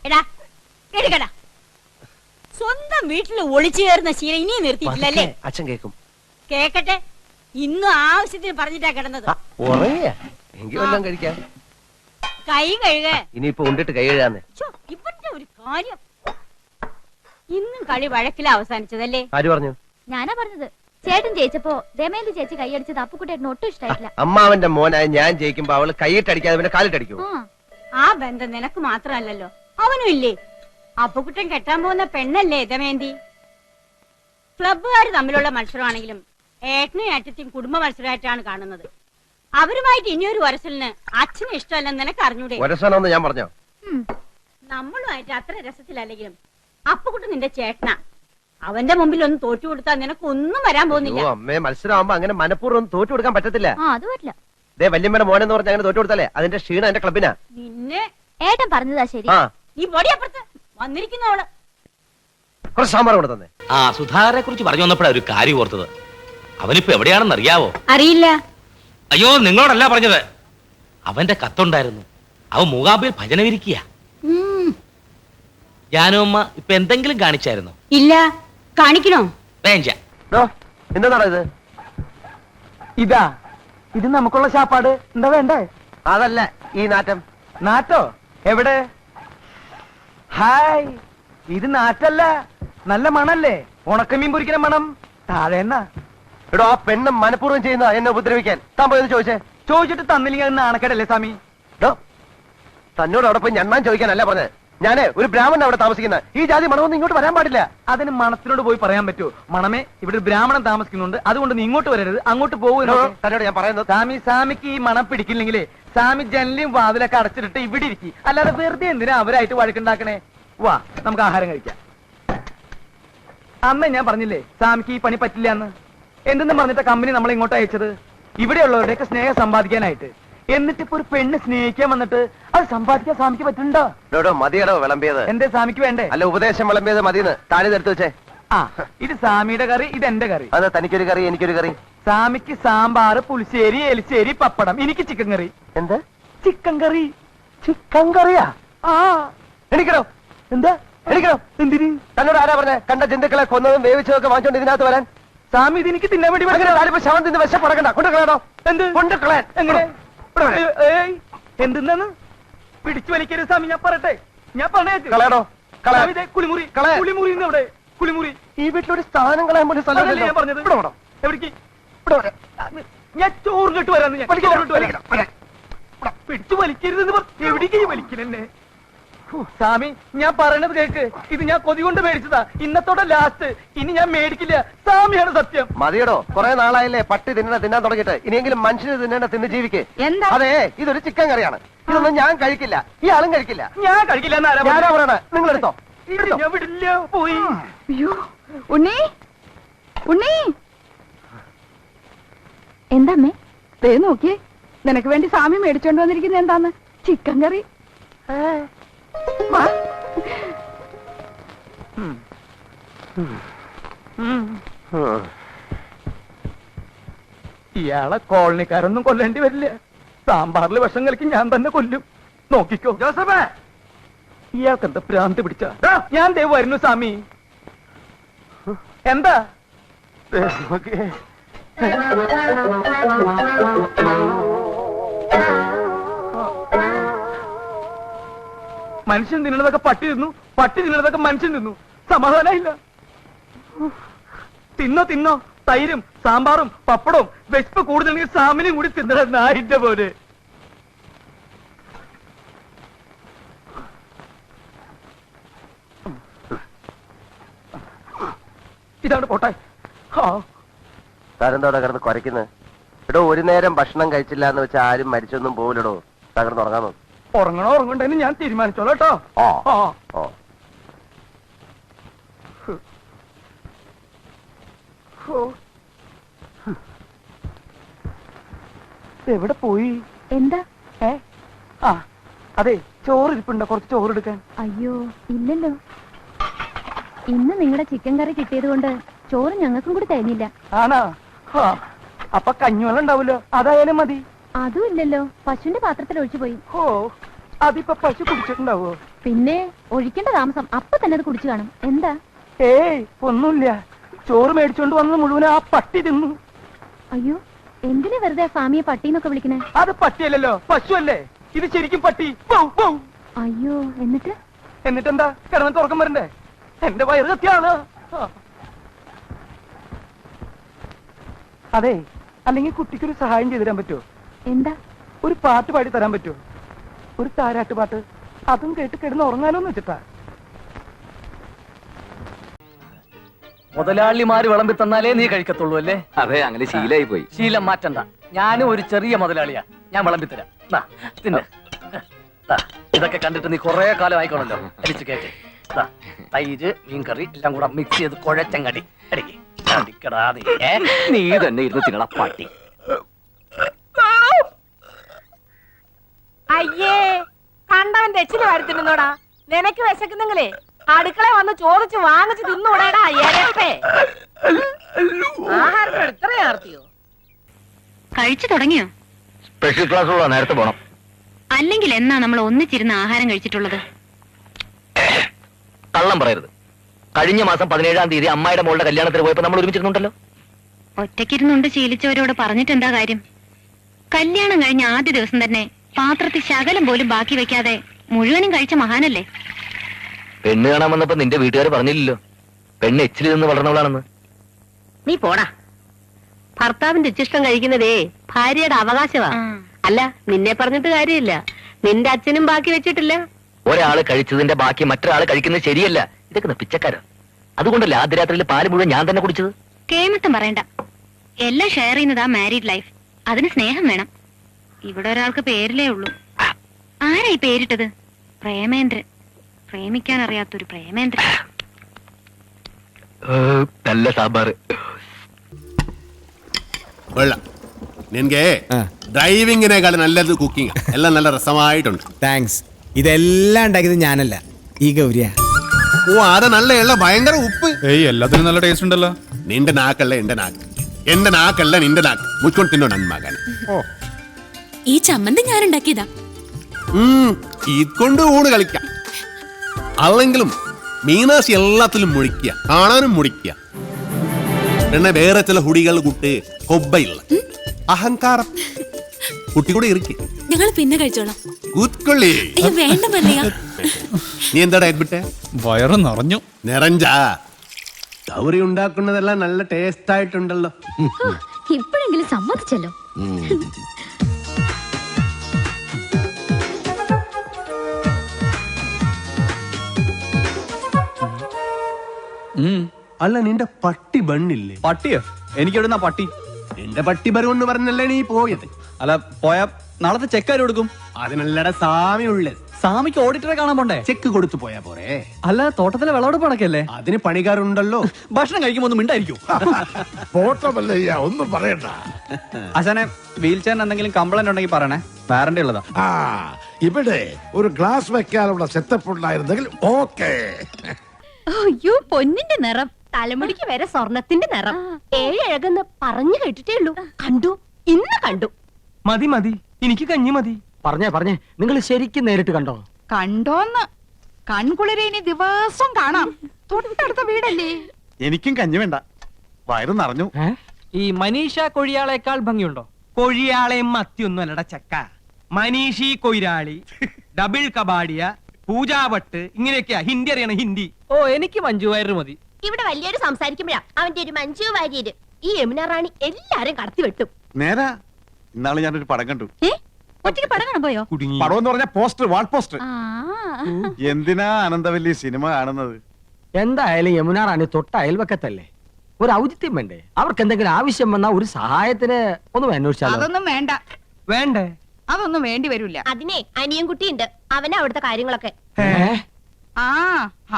എടാ എടുക്കടാ. സ്വന്തം വീട്ടിൽ ഒളിച്ചു കയറുന്ന ശീലം ഇനിയും നിർത്തിയിട്ടില്ലല്ലേ? അച്ഛൻ കേക്കും. കേക്കട്ടെ. ഇന്നും ആവശ്യത്തിന് പറഞ്ഞിട്ടാ കിടന്നത്. എങ്കിലും കഴിക്കാം. കൈ കഴുക. ഇനിയിപ്പോ ഉണ്ടിട്ട് കൈ കഴുകാന്ന്. ഇവരുടെ ഒരു കാര്യം. ഇന്നും കളി വഴക്കില അവസാനിച്ചതല്ലേ? ആര് പറഞ്ഞു? ഞാനാ പറഞ്ഞത്. ചേട്ടൻ ജയിച്ചപ്പോ ദമയന്തി ചേച്ചി കൈയടിച്ചത് അപ്പുക്കുട്ടേട്ടന് ഒട്ടും ഇഷ്ടായില്ല. അമ്മാവന്റെ മോനായ ഞാൻ ജയിക്കുമ്പോ അവള് കൈയിട്ടടിക്കാതെ പിന്നെ കാലിട്ടടിക്കൂ. ആ ബന്ധം നിനക്ക് മാത്രമല്ലല്ലോ, അവനും ഇല്ലേ? അപ്പുക്കുട്ടൻ കെട്ടാൻ പോകുന്ന പെണ്ണല്ലേ ദമയന്തി? ക്ലബ്ബുകാര് തമ്മിലുള്ള മത്സരമാണെങ്കിലും ഏട്ടനും ഏട്ടത്തെയും കുടുംബ മത്സരമായിട്ടാണ് കാണുന്നത്. അവരുമായിട്ട് ഇനിയൊരു വരസലിന് അച്ഛന് ഇഷ്ടമല്ലെന്ന് നിനക്ക് അറിഞ്ഞൂടെ? വരസലെന്ന് ഞാൻ പറഞ്ഞോ? നമ്മളുമായിട്ട് അത്ര രസത്തിലല്ലെങ്കിലും അപ്പുക്കുട്ടൻ നിന്റെ ചേട്ടനാ. അവന്റെ മുമ്പിൽ ഒന്ന് തോറ്റു കൊടുത്താൽ നിനക്കൊന്നും വരാൻ പോകുന്നില്ല. അമ്മേ, മത്സരമാകുമ്പോ അങ്ങനെ മനഃപൂർവ്വം തോറ്റു കൊടുക്കാൻ പറ്റത്തില്ല. അത് പറ്റില്ല. വല്യമ്മയുടെ മോനെന്ന് പറഞ്ഞ അങ്ങനെ തോറ്റു കൊടുത്താലേ അതിന്റെ ക്ഷീണം എന്റെ ക്ലബിനാ. നിന്നെ ഏട്ടൻ പറഞ്ഞതാ ശരി. ഈ പൊടിയപ്പുറത്ത് വന്നിരിക്കുന്നവള് കുറച്ച് സാമ്പാർ കൊണ്ട് തന്നെ. സുധാകരനെ കുറിച്ച് പറഞ്ഞു വന്നപ്പോഴാ ഒരു കാര്യം ഓർത്തത്. അവനിപ്പോ എവിടെയാണെന്ന് അറിയാവോ? അറിയില്ല. അയ്യോ, നിങ്ങളോടല്ല പറഞ്ഞത്. അവന്റെ കത്തുണ്ടായിരുന്നു. അവൻ മൂകാംബിയിൽ ഭജന വിരിക്കുക. ജാനുമ്മ ഇപ്പൊ എന്തെങ്കിലും കാണിച്ചായിരുന്നോ? ഇല്ല. കാണിക്കണോ? വേണ്ട. എന്താണ് ഇത്? ഇതാ, ഇത് നമുക്കുള്ള ശാപ്പാട്. എന്താ വേണ്ടേ? അതല്ല ഈ നാറ്റം. നാറ്റോ? എവിടെ? ഹായ്, ഇത് നാറ്റല്ല, നല്ല മണല്ലേ? ഉണക്കമീൻ പൊരിക്കുന്ന മണം. താഴെ എടോ, ആ പെണ്ണ് മനഃപൂർവ്വം ചെയ്യുന്ന എന്നെ ഉപദ്രവിക്കാൻ. താൻ പോയത് ചോദിച്ചേ? ചോദിച്ചിട്ട് തന്നില്ലെങ്കിൽ അത് നാണക്കേടല്ലേ സ്വാമി? തന്നോട് അവിടെ പോയി ഞണ്ണാൻ ചോദിക്കാനല്ല പറഞ്ഞത്. ഞാന് ഒരു ബ്രാഹ്മണൻ അവിടെ താമസിക്കുന്ന. ഈ ജാതി മണമൊന്നും ഇങ്ങോട്ട് വരാൻ പാടില്ല. അതിന് മണത്തിനോട് പോയി പറയാൻ പറ്റുമോ? മണമേ, ഇവിടെ ഒരു ബ്രാഹ്മണൻ താമസിക്കുന്നുണ്ട്, അതുകൊണ്ട് നീ ഇങ്ങോട്ട് വരരുത്, അങ്ങോട്ട് പോകുമല്ലോ. തന്നോട് ഞാൻ പറയുന്നത്, സ്വാമിക്ക് ഈ മണം പിടിക്കില്ലെങ്കിലേ സ്വാമി ജനലും വാതിലൊക്കെ അടച്ചിട്ട് ഇവിടെ ഇരിക്കും. അല്ലാതെ വെറുതെ എന്തിനാ അവരായിട്ട് വഴക്കുണ്ടാക്കണേ? വാ, നമുക്ക് ആഹാരം കഴിക്കാം. അമ്മ ഞാൻ പറഞ്ഞില്ലേ സ്വാമിക്ക് ഈ പണി പറ്റില്ല എന്ന്. എന്തെന്ന് പറഞ്ഞിട്ട് കമ്പനി നമ്മളെ ഇങ്ങോട്ട് അയച്ചത് ഇവിടെയുള്ളവരുടെയൊക്കെ സ്നേഹം സമ്പാദിക്കാനായിട്ട്. എന്നിട്ട് ഇപ്പൊ ഒരു പെണ്ണ് സ്നേഹിക്കാൻ വന്നിട്ട് അത് സമ്പാദിക്കാൻ സ്വാമിക്ക് പറ്റുന്നുണ്ടോ? മതിയടോ വിളമ്പിയത്. എന്തേ സ്വാമിക്ക് വേണ്ടേ? അല്ല, ഉപദേശം വിളമ്പിയത് മതിയെന്ന് താഴെ എടുത്തു വെച്ചേ. ഇത് സ്വാമിയുടെ കറി, ഇത് എന്റെ കറി. അത് തനിക്കൊരു കറി, എനിക്കൊരു കറി. സ്വാമിക്ക് സാമ്പാർ, പുളിശ്ശേരി, എലിശ്ശേരി, പപ്പടം. എനിക്ക് ചിക്കൻ കറി. എന്ത് ചിക്കൻ കറി? ചിക്കൻ കറിയാ? എണിക്കണോ? എന്താ എണിക്കണോ? എന്തിന്? തന്നോട് ആരാ പറഞ്ഞേ കണ്ട ജന്തുക്കളെ കൊന്നതും വേവിച്ചതൊക്കെ വാങ്ങിച്ചോണ്ട് ഇതിനകത്ത് വരാൻ? സ്വാമി ഇത് എനിക്ക് തിന്നാൻ വേണ്ടി ശവം തിന്ന് വിശപ്പടക്കണ്ട. കൊണ്ടുകളയാണോ? എന്ത് കൊണ്ടുകളയാൻ? എങ്ങനെ? എന്തെന്നാണ് പിടിച്ചു വലിക്കരുത് സ്വാമി, ഞാൻ പറയട്ടെ. ഞാൻ കളയാണോ? കുളിമുറി, കുളിമുറി ഇവിടെ കുളിമുറി. ഈ വീട്ടിലൊരു സ്ഥാനം കളയാൻ പോലും സ്ഥലം ഞാൻ പറഞ്ഞത്. എവിടേക്ക്? ഞാൻ ചോറ് കിട്ടു വരാന്ന്. പിടിച്ചു വലിക്കരുതെന്ന് എവിടേക്ക് വലിക്കണെന്നെ? സ്വാമി ഞാൻ പറയണത് കേക്ക്. ഇത് ഞാൻ കൊതി കൊണ്ട് മേടിച്ചതാ. ഇന്നത്തോടെ ലാസ്റ്റ്. ഇനി ഞാൻ മേടിക്കില്ല. സ്വാമിയാണ് സത്യം. മതിയടോ, കുറെ നാളായില്ലേ പട്ടി തിന്നാൻ തുടങ്ങിയിട്ട്. ഇനിയെങ്കിലും മനുഷ്യന് തിന്ന് ജീവിക്കേ. അതെ, ഇതൊരു ചിക്കൻ കറിയാണ്. ഇതൊന്നും ഞാൻ കഴിക്കില്ല, ഈ ആളും കഴിക്കില്ല. ഞാൻ കഴിക്കില്ല എന്നാരാ പറയണ? നിങ്ങൾ എടുത്തോ. ഞാൻ വിടില്ല. പോയി. അയ്യോ ഉണ്ണി, ഉണ്ണി. എന്താമ്മേ? ദേ നോക്കിയേ, നിനക്ക് വേണ്ടി സ്വാമി മേടിച്ചോണ്ട് വന്നിരിക്കുന്നത് എന്താന്ന്? ചിക്കൻ കറി. ഇയാളെ കോളനിക്കാരൊന്നും കൊല്ലേണ്ടി വരില്ല. സാമ്പാറിൽ വിഷം കലക്കി ഞാൻ തന്നെ കൊല്ലും. നോക്കിക്കോ ജോസഫേ. ഇയാൾക്ക് എന്താ ഭ്രാന്ത് പിടിച്ച? ഞാൻ ദേ വരുന്നു സ്വാമി. എന്താ? മനുഷ്യൻ തിന്നണതൊക്കെ പട്ടി തിന്നു, പട്ടി തിന്നണതൊക്കെ മനുഷ്യൻ തിന്നു. സമാധാനമില്ല. തിന്നോ തൈരും സാമ്പാറും പപ്പടവും വിശപ്പ് കൂടുതലെങ്കിൽ സാമിനും കൂടി തിന്നണ നായിന്റെ പോലെ. ഇതാണ് പോട്ടെ. താരെന്തോടെ കിടന്ന് കുരയ്ക്കുന്നത്? എടോ, ഒരു നേരം ഭക്ഷണം കഴിച്ചില്ല എന്ന് വെച്ചാൽ ആരും മരിച്ചൊന്നും പോവില്ലടോ. തകർന്ന് ഉറങ്ങാമോ? ഉറങ്ങണ്ടെന്ന് ഞാൻ തീരുമാനിച്ചോളൂ കേട്ടോ. എവിടെ പോയി? എന്താ? അതെ, ചോറ് ഇരിപ്പുണ്ടോ? കുറച്ച് ചോറ് എടുക്കാൻ. അയ്യോ ഇല്ലല്ലോ, ഇന്ന് നിങ്ങളുടെ ചിക്കൻ കറി കിട്ടിയത് കൊണ്ട് ചോറ് ഞങ്ങൾക്കും കൂടി തരുന്നില്ല. ആണോ? അപ്പൊ കഞ്ഞിവെള്ളം ഉണ്ടാവല്ലോ, അതായാലും മതി. അതും ഇല്ലല്ലോ, പശുവിന്റെ പാത്രത്തിൽ ഒഴിച്ചു പോയി. അതിപ്പോ പശു കുടിച്ചിട്ടുണ്ടാവോ? പിന്നെ ഒഴിക്കേണ്ട താമസം അപ്പൊ തന്നെ അത് കുടിച്ചു കാണും. എന്താ? ഏയ് ഒന്നുമില്ല. ചോറ് മേടിച്ചോണ്ട് വന്നത് മുഴുവൻ ആ പട്ടി തിന്നു. അയ്യോ, എന്തിനാ വെറുതെ ഫാമിയെ പട്ടിന്നൊക്കെ വിളിക്കണേ? അത് പട്ടിയല്ലല്ലോ, പശു അല്ലേ. ഇത് ശരിക്കും പട്ടി. Bow, bow. അയ്യോ, എന്നിട്ടെന്താ കിടന്ന് തുറക്കം വരണ്ടേ? എന്റെ വയറ് കത്തിയാണ്. അതെ, അല്ലെങ്കിൽ കുട്ടിക്കൊരു സഹായം ചെയ്തു തരാൻ പറ്റുമോ? എന്താ? ഒരു പാട്ട് പാടി തരാൻ പറ്റുമോ? ഒരു താരാട്ട് പാട്ട്. അതും കേട്ട് കിടന്ന് ഉറങ്ങാലോന്ന് വെച്ചിട്ടാ. മുതലാളിമാര് വിളമ്പി തന്നാലേ നീ കഴിക്കത്തുള്ളൂ അല്ലേ? അതെ, അങ്ങനെ ശീലായി പോയി. ശീലം മാറ്റണ്ട. ഞാനും ഒരു ചെറിയ മുതലാളിയാ. ഞാൻ വിളമ്പി തരാം. ദാ, തിന്ന്. ദാ, ഇതൊക്കെ കണ്ടിട്ട് നീ കുറെ കാലം ആയിക്കോണല്ലോ. അടിച്ചു കേട്ട്. ദാ, തൈര്, മീൻകറി എല്ലാം കൂടെ മിക്സ് ചെയ്ത് കുഴച്ചങ്ങടി അടിക്ക്. അടിക്കടാ നീ. നീ തന്നെ ഇരുന്ന് തിന്നണ പട്ടി. അയ്യേ, കണ്ടവൻ തെച്ചിന് വരുത്തിരുന്നോടാ. നിനക്ക് വിശക്കുന്നെങ്കിലേ അടുക്കള വന്ന് ചോദിച്ച് വാങ്ങിച്ച് തിന്നൂടാടാ. ആഹാരത്തിന് ഇത്ര ആർത്തിയോ? കഴിച്ചു തുടങ്ങിയോ? സ്പെഷ്യൽ ക്ലാസ് ഉള്ള നേരത്തെ പോണം. അല്ലെങ്കിൽ എന്നാ നമ്മൾ ഒന്നിച്ചിരുന്ന് ആഹാരം കഴിച്ചിട്ടുള്ളത്? കള്ളം പറയരുത്. കഴിഞ്ഞ മാസം 17-ാം തീയതി അമ്മായിയുടെ മോളുടെ കല്യാണത്തിന് പോയപ്പോ നമ്മൾ ഒരുമിച്ചിരുന്നുണ്ടല്ലോ. ഒറ്റയ്ക്കിരുന്നുണ്ട് ശീലിച്ചവരോട് പറഞ്ഞിട്ട് എന്താ കാര്യം? കല്യാണം കഴിഞ്ഞ ആദ്യ ദിവസം തന്നെ പാത്രത്തിൽ ശകലം പോലും ബാക്കി വെക്കാതെ മുഴുവനും കഴിച്ച മഹാനല്ലേ. പെണ്ണ് കാണാൻ വന്നപ്പോ നിന്റെ വീട്ടുകാർ പറഞ്ഞില്ലല്ലോ പെണ്ണ് എച്ചിൽ നിന്ന് വളർന്നവളാണെന്ന്. നീ പോടാ. ഭർത്താവിന്റെ ഇച്ചിഷ്ടം കഴിക്കുന്നതേ ഭാര്യയുടെ അവകാശമാ. അല്ല, നിന്നെ പറഞ്ഞിട്ട് കാര്യമില്ല. നിന്റെ അച്ഛനും ബാക്കി വെച്ചിട്ടില്ല. ഒരാള് കഴിച്ചതിന്റെ ബാക്കി മറ്റൊരാള് കഴിക്കുന്നത് ശരിയല്ല. ഇതൊക്കെ പിച്ചക്കാരാ. അതുകൊണ്ടല്ലേ ആദ്യ രാത്രിയിൽ പാല് മുഴുവൻ ഞാൻ തന്നെ കുടിച്ചത്. കേമത്തം പറയണ്ട. എല്ലാം ഷെയർ ചെയ്യുന്നതാ മാരീഡ് ലൈഫ്. അതിന് സ്നേഹം വേണം. ഇവിടെ ഒരാൾക്ക് പേരിലേ ഉള്ളൂ. ആരാ ഈ പേരിട്ടത്? പ്രേമേന്ദ്രൻ. പ്രേമിക്കാൻ അറിയാത്തൊരു പ്രേമേന്ദ്രൻ. നല്ല സാമ്പാറ്. നിനക്ക് ഡ്രൈവിങ്ങിനേക്കാൾ നല്ലത് കുക്കിംഗ്. എല്ലാം നല്ല രസമായിട്ടുണ്ട്. താങ്ക്സ്. ഇതെല്ലാം ഉണ്ടാക്കിയത് ഞാനല്ല, ഈ ഗൗരിയാ. ഓ, അത് നല്ല എള്ള ഭയങ്കര ഉപ്പ്. ഏയ്, എല്ലാത്തിനും നല്ല ടേസ്റ്റ് ഉണ്ടല്ലോ. നിന്റെ നാക്കല്ല എന്റെ നാക്ക്, എന്റെ നാക്കല്ല നിന്റെ നാക്ക്. മുച്ചോണ്ട് തിന്നോ നന്മകൻ. ഈ ചമ്മന്തി ഞാൻ ഉണ്ടാക്കിയതാ. ഇതുകൊണ്ട് ഊണ് കളിക്കാം. അല്ലെങ്കിലും മീനാശി എല്ലാത്തിലും മുഴിക്കുക, കാണാനും മുടിക്കുക. പിന്നെ വേറെ ചില ഹുടികൾ കൂട്ട് കൊബ്ബയില്ല അഹങ്കാരം കുട്ടി കൂടെ ഇരിക്കും. ഞങ്ങൾ പിന്നെ കഴിച്ചോളാം. കൂത്തൊള്ളി. വേണ്ട മല്ലയ്യ. നീ എന്താ ഡയറ്റ് വിട്ടേ? വയറ് നിറഞ്ഞു. നിറഞ്ചാ? ഗൗരി ഉണ്ടാക്കുന്നതെല്ലാം നല്ല ടേസ്റ്റ് ആയിട്ടുണ്ടല്ലോ. ഇപ്പോഴെങ്കിലും സമ്മതിച്ചല്ലോ. അല്ല, നിന്റെ പട്ടി ബണ്ണില്ലേ? പട്ടിയോ? എനിക്കെവിടുന്ന പട്ടി? നിന്റെ പട്ടി ബരുമെന്ന് പറഞ്ഞല്ലേ നീ പോയത്? അല്ല, പോയാ നാളത്തെ ചെക്കാരും കൊടുക്കും. അതിനല്ലട സാമി ഉള്ളത്. സാമിക്ക് ഓഡിറ്ററെ കാണാൻ പോണ്ടേ? ചെക്ക് കൊടുത്തു പോയാ പോരെ? അല്ല, തോട്ടത്തിലെ വിളവെടുപ്പ് നടക്കല്ലേ? അതിന് പണിക്കാരുണ്ടല്ലോ. ഭക്ഷണം കഴിക്കുമ്പോ ഒന്നും മിണ്ടായിരിക്കും. ഒന്നും പറയണ്ട. അച്ഛനെ വീൽ ചെയറിന് എന്തെങ്കിലും കംപ്ലൈന്റ് ഉണ്ടെങ്കിൽ പറയണേ, വാറന്റി ഉള്ളതാ. ഇവിടെ ഒരു ഗ്ലാസ് വെക്കാനുള്ള സെറ്റപ്പ് ഉണ്ടായിരുന്നെങ്കിൽ ഓക്കേ. അയ്യോ, പൊന്നിന്റെ നിറം. തലമുടിക്ക് വരെ സ്വർണത്തിന്റെ നിറം. ഏഴഴകെന്ന് പറഞ്ഞു കേട്ടിട്ടേ ഉള്ളൂ. കണ്ടു, ഇന്ന് കണ്ടു. മതി മതി, എനിക്ക് കഞ്ഞി മതി. പറഞ്ഞേ നിങ്ങൾ ശരിക്കും നേരിട്ട് കണ്ടോ? കണ്ടോന്ന് കൺകുളിരെ ഇനി ദിവസം കാണാം. തൊട്ടടുത്ത വീടല്ലേ. എനിക്കും കഞ്ഞി വേണ്ട, വയറ് നിറഞ്ഞു. ഈ മനീഷ കൊഴിയാളേക്കാൾ ഭംഗിയുണ്ടോ? കൊഴിയാളെയും മത്തിയൊന്നും അല്ലട ചക്ക. മനീഷി കൊയിരാളി, ഡബിൾ കബാഡിയ, പൂജാവട്ട്, ഇങ്ങനെയൊക്കെയാ ഹിന്ദി അറിയണം. ഹിന്ദി. ഓ, എനിക്ക് മഞ്ജു വാര്യർ മതി. ഇവിടെ വലിയൊരു സംസാരിക്കുമ്പോഴാ അവന്റെ ഒരു മഞ്ജു വാര്യര്. ഈ യമുന റാണി എല്ലാരും കടത്തി വെട്ടും. നേരാ. ഇന്നാള് ഞാനൊരു പടം കണ്ടു. ഒറ്റയ്ക്ക് പടം കാണാൻ പോയോ? പടം എന്ന് പറഞ്ഞ പോസ്റ്റർ, വാൾ പോസ്റ്റർ. എന്തിനാ അനന്തവല്ലി സിനിമ കാണുന്നത്? എന്തായാലും യമുന റാണി തൊട്ട അയൽവക്കത്തല്ലേ, ഒരു ഔചിത്യം വേണ്ടേ? അവർക്ക് എന്തെങ്കിലും ആവശ്യം വന്നാ ഒരു സഹായത്തിന് ഒന്ന് അന്വേഷിച്ചാലോ? അതൊന്നും വേണ്ട. വേണ്ടേ? അതൊന്നും വേണ്ടി വരില്ല. അതിനെ അനിയൻ കുട്ടിയുണ്ട്, അവനാ അവിടുത്തെ കാര്യങ്ങളൊക്കെ. ആ,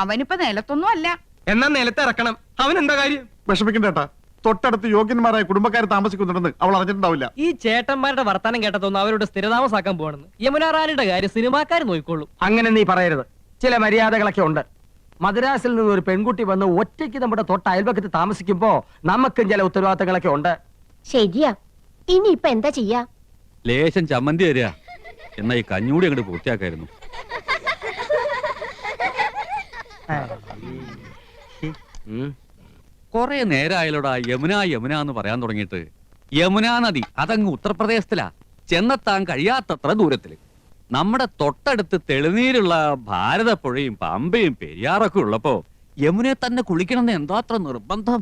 അവനിപ്പോ നിലത്തൊന്നും അല്ല. എന്നാ നിലത്ത് ഇറക്കണം. അവൻ എന്താ കാര്യം? വിഷമിക്കണ്ടേട്ടാ, തൊട്ടടുത്ത് യോഗ്യന്മാരായ കുടുംബക്കാർ താമസിക്കുന്നുണ്ടെന്ന് അവൾ അറിഞ്ഞിട്ടുണ്ടാവില്ല. ഈ ചേട്ടന്മാരുടെ വർത്താനം കേട്ടതൊന്നും അവരോട് സ്ഥിരതാമസാക്കാൻ പോകണമെന്ന്. യമുന റാണിയുടെ കാര്യം സിനിമാക്കാർ നോക്കിക്കൊള്ളു. അങ്ങനെ നീ പറയരുത്. ചില മര്യാദകളൊക്കെ ഉണ്ട്. മദ്രാസിൽ നിന്ന് ഒരു പെൺകുട്ടി വന്ന് ഒറ്റയ്ക്ക് നമ്മുടെ തൊട്ട അയൽവക്കത്ത് താമസിക്കുമ്പോ നമുക്കും ചില ഉത്തരവാദിത്തങ്ങളൊക്കെ ഉണ്ട്. ശരിയാ. ഇനി ഇപ്പൊ എന്താ ചെയ്യാ? ലേശം ചമ്മന്തി തരിക. എന്നാ ഈ കഞ്ഞൂടി അങ്ങോട്ട് പൂർത്തിയാക്കായിരുന്നു. കൊറേ നേരമായാലോടാ യമുന യമുന എന്ന് പറയാൻ തുടങ്ങിയിട്ട്. യമുനാ നദി അതങ്ങ് ഉത്തർപ്രദേശത്തിലാ, ചെന്നെത്താൻ കഴിയാത്തത്ര ദൂരത്തില്. നമ്മുടെ തൊട്ടടുത്ത് തെളിനീരുള്ള ഭാരതപ്പുഴയും പമ്പയും പെരിയാറൊക്കെ ഉള്ളപ്പോ യമുനെ തന്നെ കുളിക്കണമെന്ന് എന്താത്ര നിർബന്ധം?